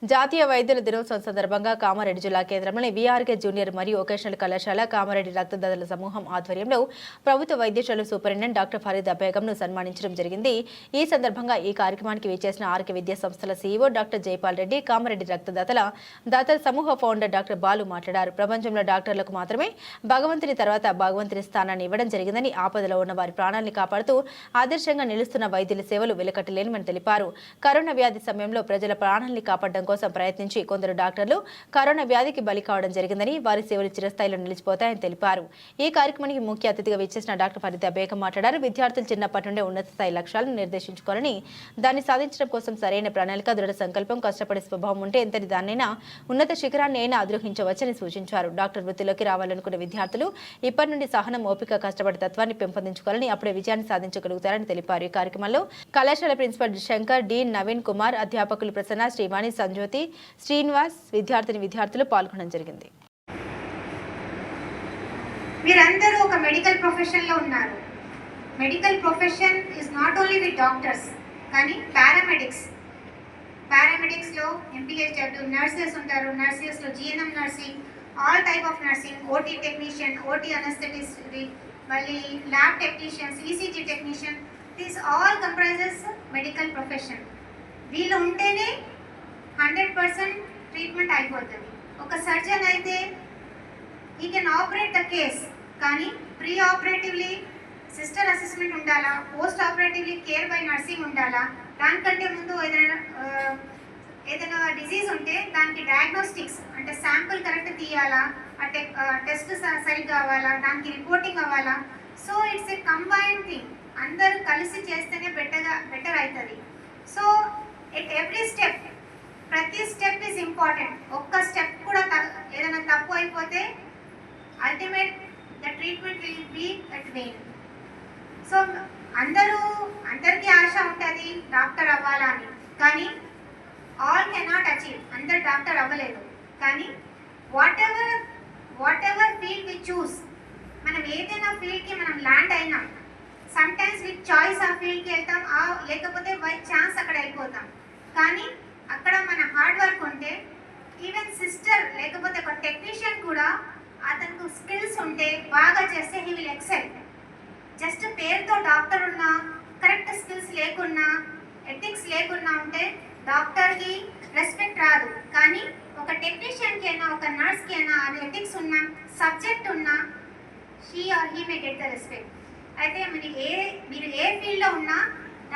జాతీయ వైద్యుల దినోత్సవం సందర్భంగా కామారెడ్డి జిల్లా కేంద్రంలోని వీఆర్కే జూనియర్ మరియు వొకేషనల్ కళాశాల కామారెడ్డి రక్తదాతల సమూహం ఆధ్వర్యంలో ప్రభుత్వ వైద్యశాల సూపరింటెండెంట్ డాక్టర్ ఫరీదా బేగంను సన్మానించడం జరిగింది. ఈ సందర్భంగా ఈ కార్యక్రమానికి విచ్చేసిన ఆర్కే విద్యా సంస్థల సీఈఓ డాక్టర్ జైపాల్ రెడ్డి, కామారెడ్డి దాతల సమూహ ఫౌండర్ డాక్టర్ బాలు మాట్లాడారు. ప్రపంచంలో డాక్టర్లకు మాత్రమే భగవంతుని తర్వాత భగవంతుని స్థానాన్ని ఇవ్వడం జరిగిందని, ఆపదలో ఉన్న వారి ప్రాణాలను కాపాడుతూ ఆదర్శంగా నిలుస్తున్న వైద్యుల సేవలు వెలకట్టలేనివని తెలిపారు. కరోనా వ్యాధి సమయంలో ప్రజల ప్రాణాలను కాపాడడం కోసం ప్రయత్నించి కొందరు డాక్టర్లు కరోనా వ్యాధికి బలి కావడం జరిగిందని, వారి సేవలు చిరస్థాయిలో నిలిచిపోతాయని తెలిపారు. ఈ కార్యక్రమానికి ముఖ్య అతిథిగా విచ్చేసిన డాక్టర్ ఫరీదా బేగం మాట్లాడారు. విద్యార్థులు చిన్నప్పటి నుండే ఉన్నత స్థాయి లక్ష్యాలను నిర్దేశించుకోవాలని, దాన్ని సాధించడం కోసం సరైన ప్రణాళిక, దృఢ సంకల్పం, కష్టపడే స్వభావం ఉంటే ఎంతటి దాన్నైనా ఉన్నత శిఖరాన్ని అయినా అధిరోహించవచ్చని సూచించారు. డాక్టర్ వృత్తిలోకి రావాలనుకున్న విద్యార్థులు ఇప్పటి నుండి సహనం, ఓపిక, కష్టపడే తత్వాన్ని పెంపొందించుకోవాలని, అప్పుడే విజయాన్ని సాధించగలుగుతారని తెలిపారు. ఈ కార్యక్రమంలో కళాశాల ప్రిన్సిపల్ శంకర్, డీన్ నవీన్ కుమార్, అధ్యాపకులు ప్రసన్న, శ్రీవాణి, సంజ్యోతి, శ్రీనివాస్, విద్యార్థులు పాల్గొనడం జరిగింది. మీరందరూ ఒక మెడికల్ ప్రొఫెషన్ లో ఉన్నారు. Medical profession is not only with doctors, కానీ పారామెడిక్స్ లో ఎంపీహెచ్డబ్ల్యూ నర్సెస్ ఉంటారు. నర్సెస్ లో GNM nursing, all type of nursing, OT technician, OT anaesthetist, మళ్ళీ lab technicians, ECG technician, this all comprises medical profession. వీళ్ళు ఉంటేనే 100% treatment అయిపోతుంది. ఒక surgeon అయితే he can operate the case, కానీ ప్రీ ఆపరేటివ్లీ సిస్టర్ అసెస్మెంట్ ఉండాలా, post operatively care by nursing ఉండాలా, దానికంటే ముందు ఏదైనా డిజీజ్ ఉంటే దానికి డయాగ్నోస్టిక్స్ అంటే శాంపుల్ కరెక్ట్ తీయాలా, టెస్ట్ సరిగ్గా అవ్వాలా, దానికి రిపోర్టింగ్ అవ్వాలా. So it's a combined thing. అందరూ కలిసి చేస్తేనే బెటర్ అవుతుంది. సో ఎట్ ఎవ్రీ స్టెప్, ప్రతి స్టెప్ ఈజ్ ఇంపార్టెంట్. ఒక్క స్టెప్ కూడా ఏదైనా తప్పు అయిపోతే ultimate the treatment will be at vain. సో అందరికీ ఆశ ఉంటుంది డాక్టర్ అవ్వాలని, కానీ ఆల్ కెనాట్ అచీవ్. అందరు డాక్టర్ అవ్వలేదు, కానీ whatever field we choose, మనం ఏదైనా ఫీల్డ్కి మనం ల్యాండ్ అయినాం, సమ్ టైమ్స్ విత్ చాయిస్ ఆ ఫీల్డ్కి వెళ్తాం, లేకపోతే బై ఛాన్స్ అక్కడ వెళ్ళిపోతాం. కానీ అక్కడ మన హార్డ్ వర్క్ ఉంటే, ఈవెన్ సిస్టర్ లేకపోతే ఒక టెక్నీషియన్ కూడా అతనికి స్కిల్స్ ఉంటే బాగా చేస్తే హీ విల్ ఎక్సెల్. జస్ట్ పేరుతో డాక్టర్ ఉన్నా, కరెక్ట్ స్కిల్స్ లేకున్నా, ఎథిక్స్ లేకున్నా ఉంటే డాక్టర్కి రెస్పెక్ట్ రాదు. కానీ ఒక టెక్నీషియన్కి అయినా, ఒక నర్స్కి అయినా అది ఎథిక్స్ ఉన్నా, సబ్జెక్ట్ ఉన్నా, she or he may get the respect. అయితే మీరు ఏ ఫీల్డ్లో ఉన్నా